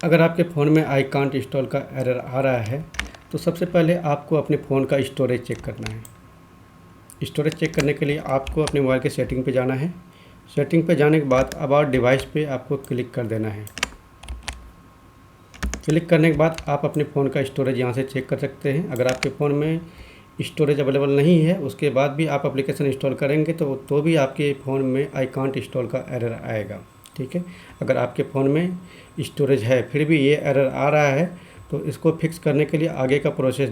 अगर आपके फ़ोन में आई कांट इंस्टॉल का एरर आ रहा है तो सबसे पहले आपको अपने फ़ोन का स्टोरेज चेक करना है। स्टोरेज चेक करने के लिए आपको अपने मोबाइल के सेटिंग पे जाना है। सेटिंग पे जाने के बाद अबाउट डिवाइस पे आपको क्लिक कर देना है। क्लिक करने के बाद आप अपने फ़ोन का स्टोरेज यहाँ से चेक कर सकते हैं। अगर आपके फ़ोन में स्टोरेज अवेलेबल नहीं है, उसके बाद भी आप एप्लीकेशन इंस्टॉल करेंगे तो भी आपके फ़ोन में आई कांट इंस्टॉल का एरर आएगा। ठीक है, अगर आपके फ़ोन में स्टोरेज है फिर भी ये एरर आ रहा है तो इसको फिक्स करने के लिए आगे का प्रोसेस